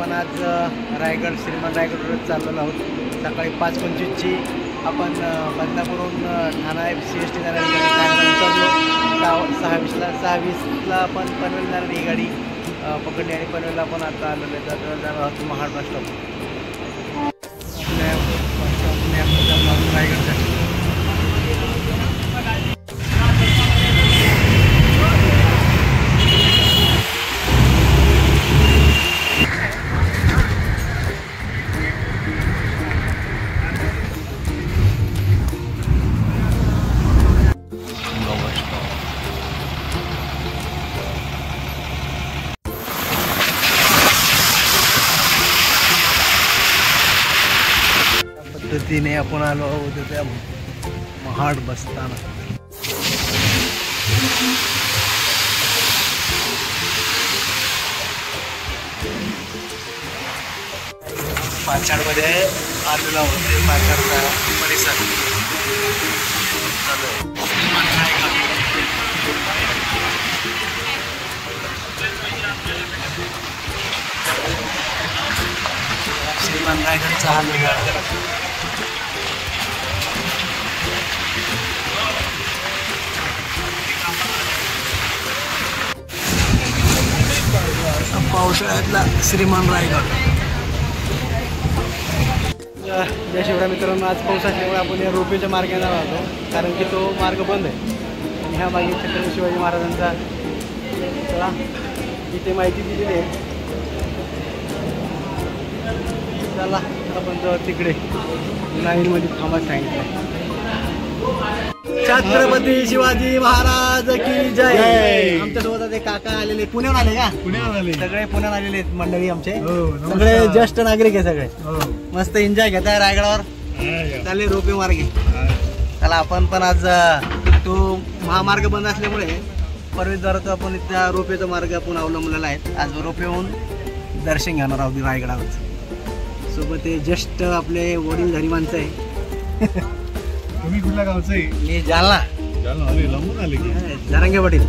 आपण आज रायगड श्रीमान रायगडवर चाललेलो आहोत। सकाळी 5:25ची आपण बदनापूरहून ठाणा CST जाणारी उतरलो। 6:20ला आपण पनवेल जाणारी ही गाडी पकडली आणि पनवेलला आपण आता आलेलो आहे। तर जाणार आहोत महाड बस स्टॉप। रायगडसाठी 3 आपण आलो आहोत त्या महाड बसताना। पाचाडमध्ये आलेलो आहोत। ते पाचाडचा परिसर श्रीमान रायगडचा हा मेळा। पावसाळ्यातला श्रीमान रायगड। जय शिवराय मित्रांनो, आज पाऊस असल्यामुळे आपण या रोपेच्या मार्गाने राहतो, कारण की तो मार्ग बंद आहे। आणि ह्या मागे छत्रपती शिवाजी महाराजांचा चला इथे माहिती दिलेली आहे। चला आपण जाऊ तिकडे, लाईनमध्ये थांबा सांगितलं। छत्रपती शिवाजी महाराज की जय। आमच्यासोबत ते काका आलेले, पुण्याहून आले का? पुण्याहून आले, सगळे पुण्याहून आलेले आहेत मंडळी आमचे। सगळे ज्येष्ठ नागरिक आहे सगळे। मस्त एन्जॉय घेत आहे रायगडावर, चालले रोपे मार्गे। चला आपण पण आज तो महामार्ग बंद असल्यामुळे परवेशद्वाराचा आपण त्या रोपेचा मार्ग आपण अवलंबलेला आहे। आज रोपेहून दर्शन घेणार आहोत रायगडावर। सोबत हे ज्येष्ठ आपले वडीलधारी माणसं आहे। तुम्ही कुठल्या गावचं आहे? मी जालना। लांबून आले की जरांगे पाटील।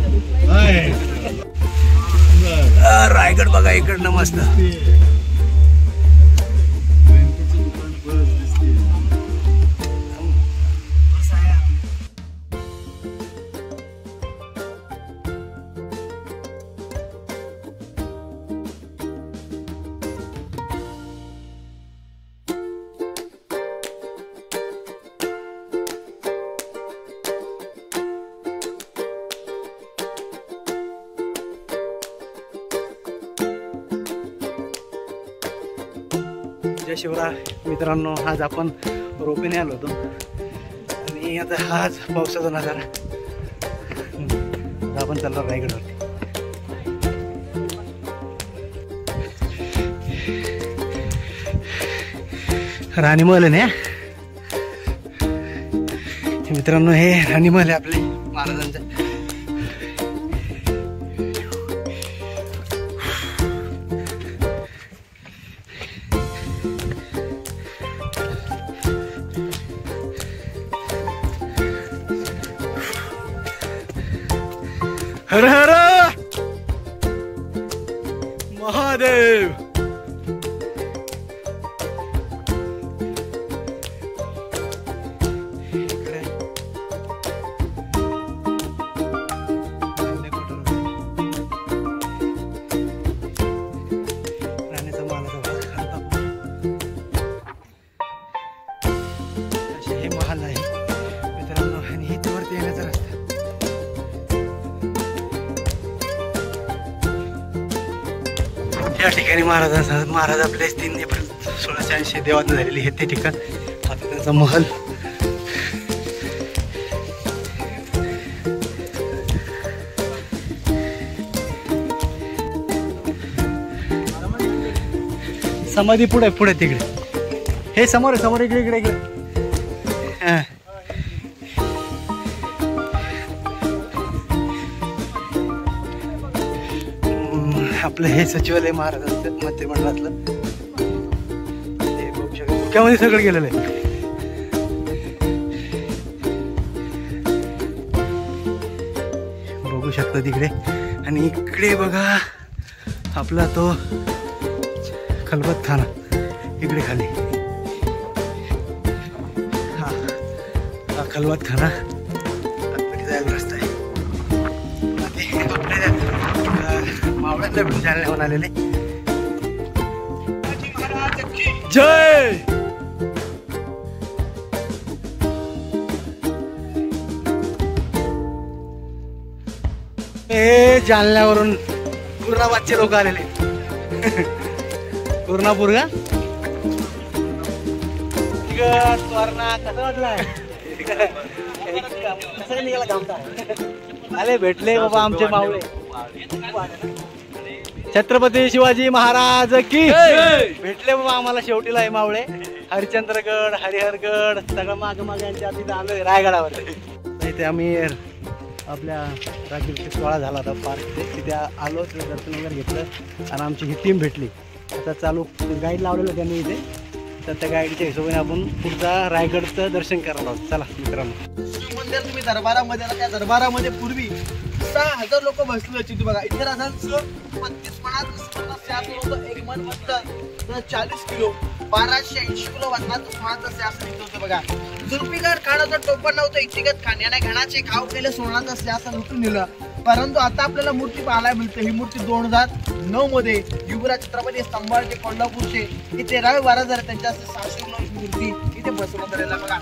रायगड बघा इकडनं मस्त। जय शिवराय मित्रांनो, आज आपण रोपेने आलो होतो आणि आता हाच पावसाचा नजारा। आपण चाललो रायगडवरती। राणीमहल आहे ना मित्रांनो, हे राणीमहल आहे आपले महाराजांचा। हर हर महादेव। राणीचा महालाचा भाग असे हे महाल आहे मित्रांनो, आणि हे वरती येण्याचा रस्ता। या ठिकाणी महाराज आपले 3 एप्रिल 1680 देवात झालेले हे ते ठिकाण। आता त्यांचा महल। समाधी पुढे पुढे तिकडे, हे समोर समोर इकडे इकडे इकडे। आपलं हे सचिवालय महाराजांचं मंत्रिमंडळातलं, धुक्यामध्ये सगळं गेलेलं आहे। बघू शकता तिकडे, आणि इकडे बघा आपला तो खलबतखाना इकडे खाली, हा खलबतखाना आतमध्ये जायला रस्ता आहे. मावळ्यातल्या भेटून जायला आलेले. जय. हे जालन्यावरून पूर्णाबादचे लोक आलेले. पूर्णापूर का कसं वाटलाय? कसं निघाला कामता? आले भेटले बाबा आमचे मावळे. छत्रपती शिवाजी महाराज की भेटले बाबा आम्हाला शेवटीला हे मावळे. हरिश्चंद्रगड, हरिहरगड सगळं माग यांच्या तिथे आलोय रायगडावर. इथे आम्ही आपल्या राज्याभिषेक सोहळा झाला होता पार्क, तिथे आलो, दर्शन वगैरे घेतलं आणि आमची ही टीम भेटली. आता चालू गाईड लावलेलं त्यांनी इथे, तर त्या गाईडच्या हिशोबाने आपण पुढचा रायगडचं दर्शन करणार आहोत. चला मित्रांनो. शिवमंदिर तुम्ही दरबारामध्ये ना, त्या दरबारामध्ये पूर्वी 6,000 लोक बसले होते बघा. इथे राजांचं 35 एक मन म्हणतं 40 किलो 1280 किलो वजनाचं सोन्याचं शासन इथं होतं बघा. जुल्फिकार खानाचं टोपण नव्हतं इतिगत खान याने घणाचे खाऊ केले सोन्याचं शासन लुटून नेलं. परंतु आता आपल्याला मूर्ती पाहायला मिळते. ही मूर्ती 2009 मध्ये युवराज छत्रपती संभाजी कोल्हापूरचे ही 13वे महाराज त्यांच्या शासनाची मूर्ती इथे बसवण्यात आलेला बघा.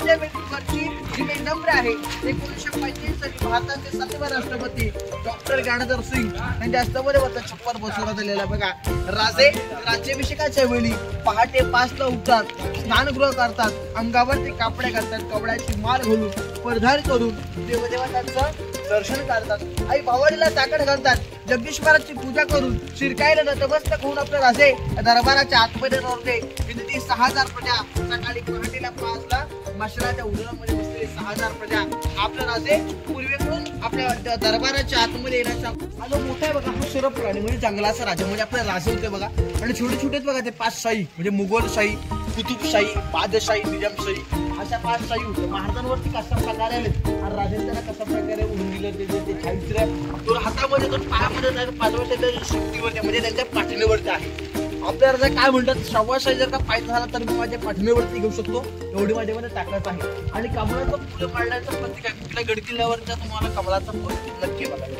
जी नम्र आहे 1945 साली भारताचे 7वे राष्ट्रपती डॉक्टर गणेश सिंग यांच्या हस्तामध्ये छप्पर बसवण्यात आलेला बघा. राजे राज्याभिषेकाच्या वेळी पहाटे 5 ला उठतात, स्नानगृह करतात, अंगावरती कापडे घालतात, कपड्याची माळ घालून परिधान करून देवदेवतांचं दर्शन करतात. आई भावाडीला ताकद घालतात, जगदीश महाराजची पूजा करून शिरकाईला नतमस्तक होऊन आपले राजे दरबाराच्या आतमध्ये नव्हते. विनंती 6,000 प्रजा सकाळी पहाटेला 5 ला मशालाच्या उन्हाळ्यामध्ये बसलेले 6,000 प्रजा आपले राजे पूर्वेकडून आपल्या दरबाराच्या आतमध्ये येण्याचा हा मोठा आहे बघा. हा शरफ प्राणी म्हणजे जंगलाचा राजा म्हणजे आपले राजे होते बघा. आणि छोटे छोटे बघा ते 5 शाही म्हणजे मुघलशाही, कुतुबशाही, बादशाही, निजामशाही अशा 5 शाही होते. महाराजांवरती कशा प्रकारे आले आणि राजांना कशा प्रकारे उडून दिलं ते छाईत्र तो हातामध्ये तो पायामध्ये 5 वर्षाच्या शक्तीवरती म्हणजे त्यांच्या पाठीणीवरती आहे. आपल्या राजा काय म्हणतात, सव्वाशाही जर का पाहिजे झाला तर मी माझ्या पाठीणीवरती घेऊ शकतो, एवढी माझ्यामध्ये ताकद आहे. आणि कमळाचं फुलं काढण्याचं प्रतीक आहे. कुठल्या गड किल्ल्यावरच्या तुम्हाला कमळाचं फुल नक्की बघायला.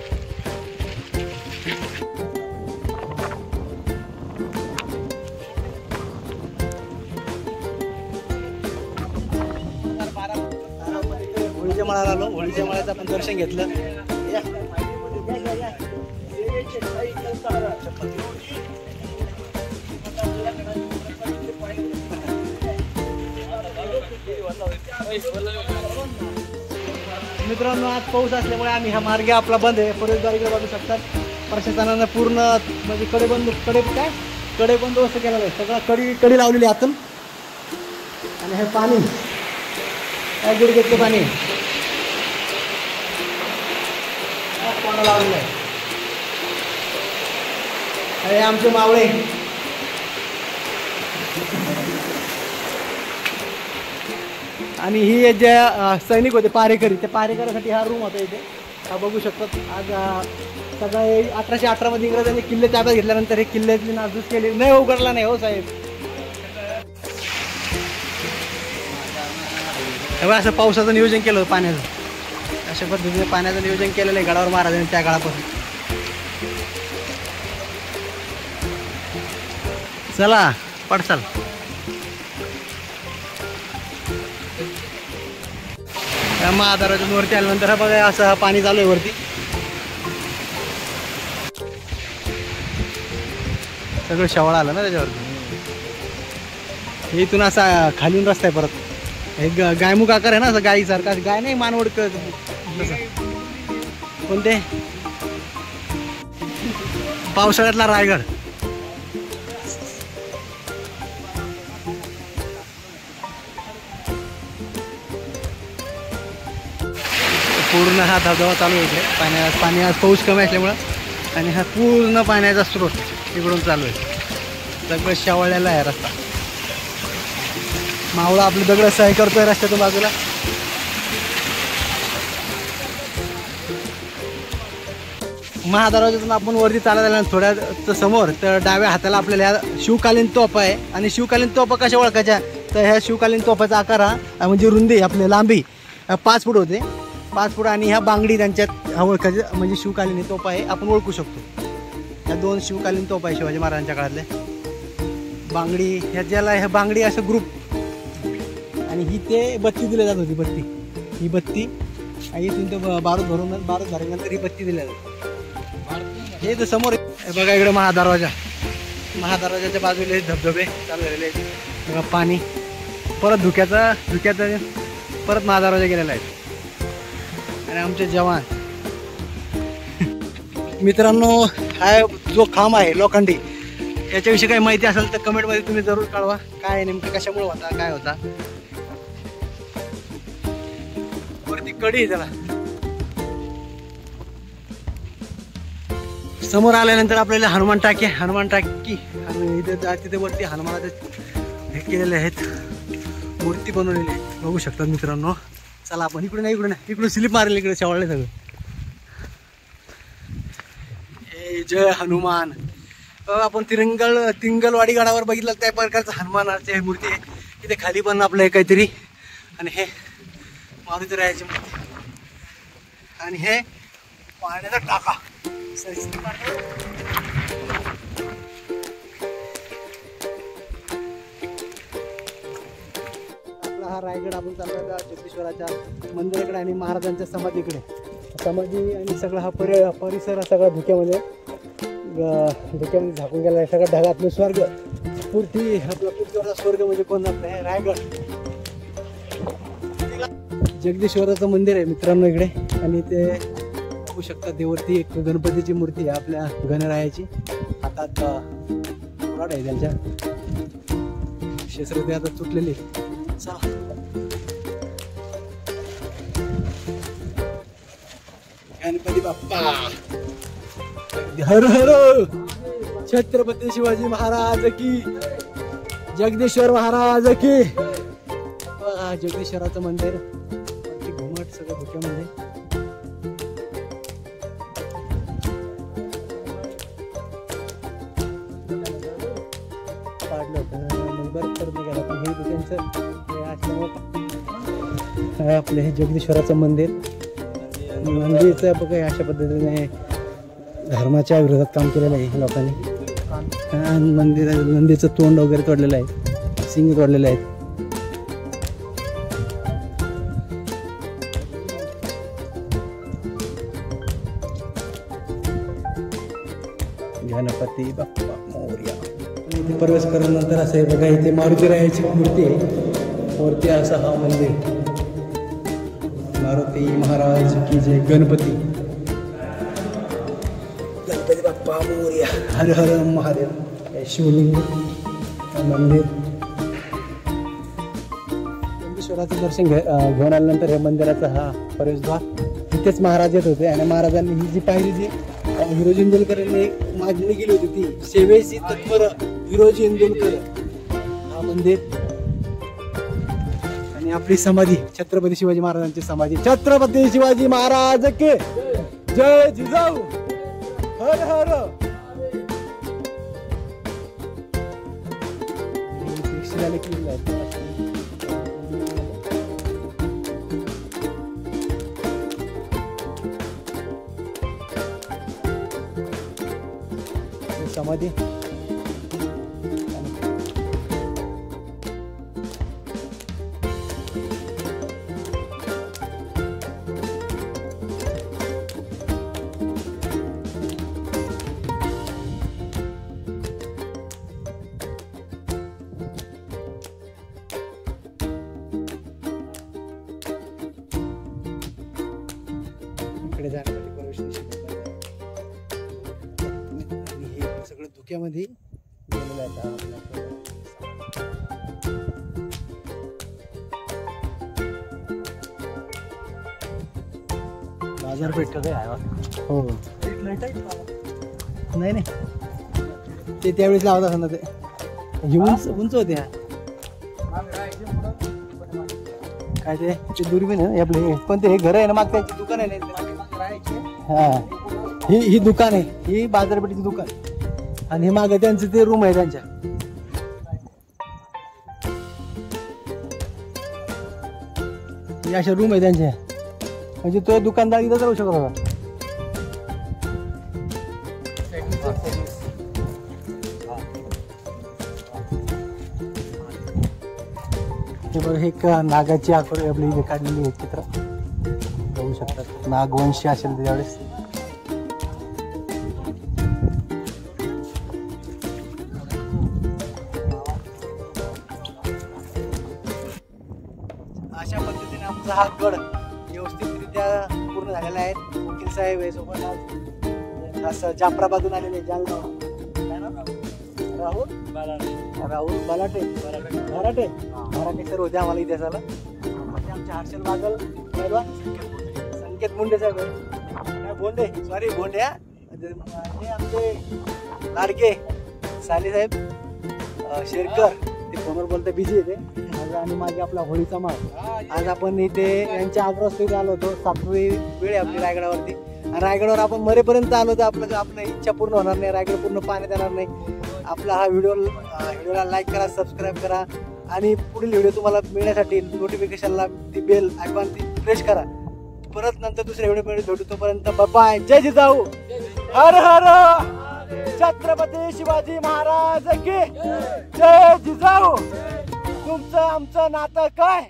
होळीच्या मळाला आलो, होळीच्या मळ्याचं आपण दर्शन घेतलं. मित्रांनो आज पाऊस असल्यामुळे आम्ही हा मार्ग आपला बंद आहे. प्रवेशद्वारीकडे बघू शकतात प्रशासनानं पूर्ण म्हणजे कडे बंदोबस्त केलेला आहे. सगळं कडी लावलेली आतून. आणि हे पाणी काय गुडघेतलं पाणी लावलेलं आहे. हे आमचे मावळे आणि ही जे सैनिक होते पारेकरी, त्या पारेकऱ्यासाठी हा रूम होता इथे. हा बघू शकतात. आज सगळे 1818 मध्ये इंग्रजांनी किल्ले ताब्यात घेतल्यानंतर हे किल्ल्यातली नासधूस केली नाही, उघडला नाही हो साहेब. असं पावसाचं नियोजन केलं होतं पाण्याचं, अशा पद्धतीने पाण्याचं नियोजन केलेलं आहे गडावर महाराजांनी त्या काळापासून. चला पडसाल. महादारातून वरती आल्यानंतर बघा असं पाणी चालू आहे वरती. सगळं शेवाळ आलं ना त्याच्यावरती. इथून असा खालीन रस्ता आहे परत. एक गायमुख आकार आहे ना, असं गायीसारखा. गाय नाही, मानवड कोणते पावसाळ्यातला रायगड. पूर्ण हा धबधबा चालू होते. पाणी आज पाऊस कमी असल्यामुळं आणि हा पूर्ण पाण्याचा स्रोत इकडून चालू आहे. सगळं शेवाळलेला आहे रस्ता. मावळा आपलं दगड सहाय करतोय रस्त्यातून बाजूला. महादरवाजातून आपण वरती चालत आल्या थोड्या समोर तर डाव्या हाताला आपल्याला ह्या शिवकालीन तोफा आहे. आणि शिवकालीन तोफा कशा ओळखायच्या तर ह्या शिवकालीन तोफाचा आकार हा म्हणजे रुंदी आपली लांबी 5 फूट होते, 5 फूट. आणि ह्या बांगडी त्यांच्यात हा ओळखायचं म्हणजे शिवकालीन तोफा आहे, आपण ओळखू शकतो. ह्या 2 शिवकालीन तोफा आहे शिवाजी महाराजांच्या काळातल्या. बांगडी ह्या ज्याला ह्या बांगडी असं ग्रुप. आणि ही ते बत्ती दिली जात होती, बत्ती ही बत्ती आणि इथून ते बारूद झाल्यानंतर ही बत्ती दिल्या जाते. हे तर समोर बघा इकडे महादरवाजाच्या बाजूला हे धबधबे चालू झालेले आहेत. बघा पाणी परत धुक्याचा परत महादरवाजा गेलेला आहे. आणि आमचे जवान मित्रांनो हा जो खांब आहे लोखंडी याच्याविषयी काही माहिती असेल तर कमेंटमध्ये तुम्ही जरूर कळवा. काय नेमकं कशामुळे होता काय होता. वरती कडी आहे त्याला. समोर आल्यानंतर आपल्याला हनुमान टाकी आणि तिथे वरती हनुमानाचे हे केलेले आहेत, मूर्ती बनवलेली आहे, बघू शकतात मित्रांनो. चला आपण इकडून स्लिप मारले, इकडे शेवाळले सगळं. हे जय हनुमान. आपण तिंगलवाडी गडावर बघितलं त्या प्रकारचं हनुमानाची मूर्ती आहे. इथे खाली पण आपलं आहे काहीतरी. आणि हे मारुती रायाची मूर्ती. आणि हे पाण्याचा टाका. आपला हा रायगड आपण चाललो जगदीश्वराच्या मंदिराकडे आणि महाराजांच्या समाधीकडे. समाधी आणि सगळा हा परिसर सगळा धुक्यामध्ये झाकून गेला आहे. सगळं ढगातलं स्वर्ग पूर्ती आपला पृथ्वीवरचा स्वर्ग म्हणजे कोण आपलं हे रायगड. जगदीश्वराचं मंदिर आहे मित्रांनो इकडे. आणि ते बघू शकता देवरती एक गणपतीची मूर्ती आहे आपल्या गणरायाची. हातात रॉड आहे त्यांच्या. शस्त्र ते आता तुटलेली. गणपती बाप्पा हर हर. छत्रपती शिवाजी महाराज की, जगदीश्वर महाराज की. जगदीश्वराचं मंदिर घुमट सगळं धुक्यामध्ये. काढलं होतं बरंच करत गेला पण हे त्यांचं आपलं हे जगदीश्वराचं मंदिर. मंदिरचं बघा अशा पद्धतीने धर्माच्या विरोधात काम केलेलं आहे लोकांनी. मंदिराचं तोंड वगैरे तोडलेलं आहे, सिंग तोडलेले आहेत. गणपती बाप्पा मोरया. इथे प्रवेश केल्यानंतर असं आहे बघा, इथे मारुती रायाची मूर्ती आहे. वरती असं हा मंदिर. मारुती महाराज की जय. गणपती बाप्पा मोरया. हर हर महादेव. शिवलिंग मंदिर. जगदीश्वराचं दर्शन घेऊन आल्यानंतर हे मंदिराचा हा प्रवेशद्वार. इथेच महाराज येत होते आणि महाराजांनी ही जी पाहिली जी हिरोजी इंदुलकर यांनी मागणी केली होती ती सेवेसी तत्पर हिरोजी इंदुलकर हा मंदिर. आणि आपली समाधी छत्रपती शिवाजी महाराजांची समाधी. छत्रपती शिवाजी महाराज के जय. जिजाऊ हर हर. समाधी. इकडे जाण्यासाठी प्रवेश निषेध आणि हे सगळं धुक्यामध्ये गेलेलं आहे आपल्या. बाजारपेठ काय आहे. हो नाही नाही ते त्यावेळेस लावत असं ना ते उंच होते. काय ते दुर्बीण आहे आपले. पण ते हे घर आहे ना मागच्या दुकान आहे ना. हा ही दुकान आहे, ही बाजारपेठेची दुकान आणि हे मागे त्यांचं ते रूम आहे त्यांच्या. हे अशा रूम आहे त्यांच्या, म्हणजे तो दुकानदार इथं राहू शकत होता. हे बघ, एक नागाची आकृती आपली इथे काढलेली आहे, चित्र बघू शकतात. नागवंशी असेल त्यावेळेस. अशा पद्धतीने आमचा हा गड व्यवस्थितरित्या पूर्ण झालेला आहे. वकील साहेब आहे सोबत, आज असं जाफराबादून आलेले जालना. राहुल बलाटे सर होते आम्हाला इतिहासाला. आमचे हर्षल बागल, संकेत मुंडे साहेब, बोंडे सॉरी बोंडे, हे आमचे लाडके साली साहेब शेरकर, ते फोनवर बोलता बिझी येते. आणि माझे आपला होळीचा माळ. आज आपण इथे यांच्या आग्रहास्तवी आलो होतो. 7वी वेळ आहे आपली रायगडावरती. आणि रायगडावर आपण मरेपर्यंत आलो तर आपलं इच्छा पूर्ण होणार नाही, रायगड पूर्ण पाण्यात येणार नाही. आपला हा व्हिडिओला लाईक करा, सबस्क्राईब करा आणि पुढील व्हिडिओ तुम्हाला मिळण्यासाठी नोटिफिकेशनला ती बेल आयकॉन ती प्रेस करा. परत नंतर दुसऱ्या व्हिडिओ भेटू, तोपर्यंत बाय. जय जिजाऊ, हर हर छत्रपती शिवाजी महाराज की जय. जिजाऊ, तुमचं आमचं नातं काय.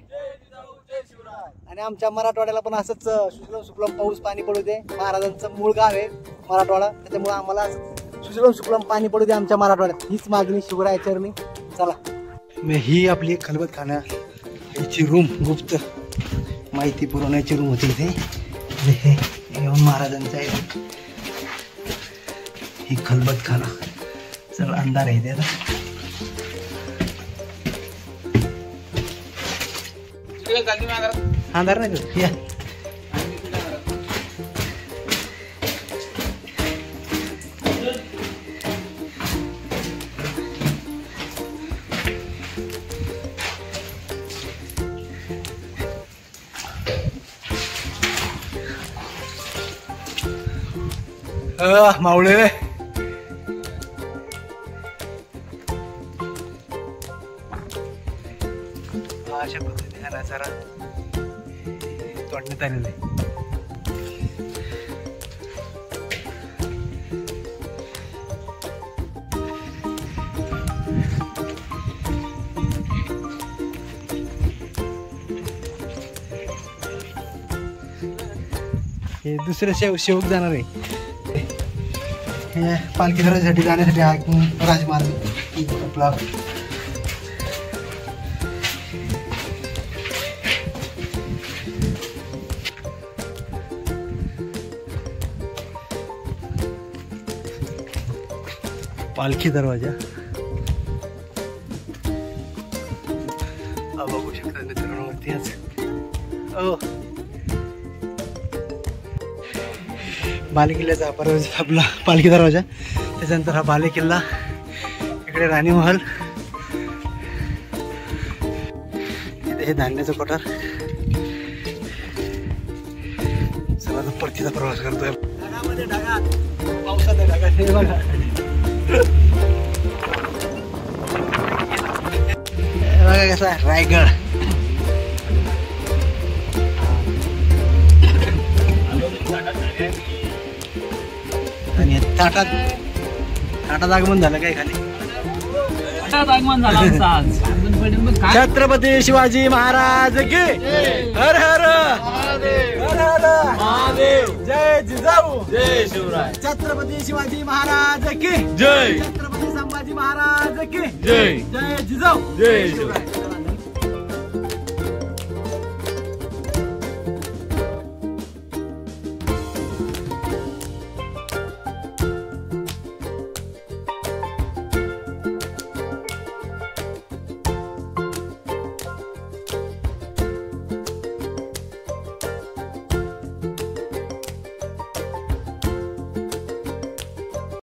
आणि आमच्या मराठवाड्याला पण असंच सुजलम सुफलम पाऊस पाणी पडू दे. महाराजांचं मूळ गाव आहे मराठवाडा, त्याच्यामुळे आम्हाला सुजलम सुफलम पाणी पडू दे आमच्या मराठवाड्यात. हीच मागणी शिवराय चरणी. चला, ही आपली एक खलबतखाना, याची रूम गुप्त माहिती पुरवण्याची रूम होती इथे. हे महाराजांचं आहे ही खलबतखाना. सगळं अंधार आहे त्याला. अंधार नाही या. मावळे अशा पद्धतीने हा नजारा तोडण्यात आलेला आहे. हे दुसरं शेवक जाणार आहे. पालखी दरवाजासाठी जाण्यासाठी हा राजमार्ग आपला. पालखी दरवाजा बघू शकता मित्रांवरती आज. बालेकिल्ल्याचा आपला पालखी दरवाजा, त्याच्यानंतर हा बालेकिल्ला, इकडे राणी महल, इथे हे धान्याचं कोठार. चला तर परतीचा प्रवास करतोय. ढगामध्ये ढगात, पावसाच्या ढगात. हे बघा कसा रायगड. आणि ताटात आगमन झालं काय खाली. छत्रपती शिवाजी महाराज की हर हर हर हर. जय जिजाऊ, जय शिवराय. छत्रपती शिवाजी महाराज की जय. छत्रपती संभाजी महाराज की जय. जय जिजाऊ, जय शिवराय.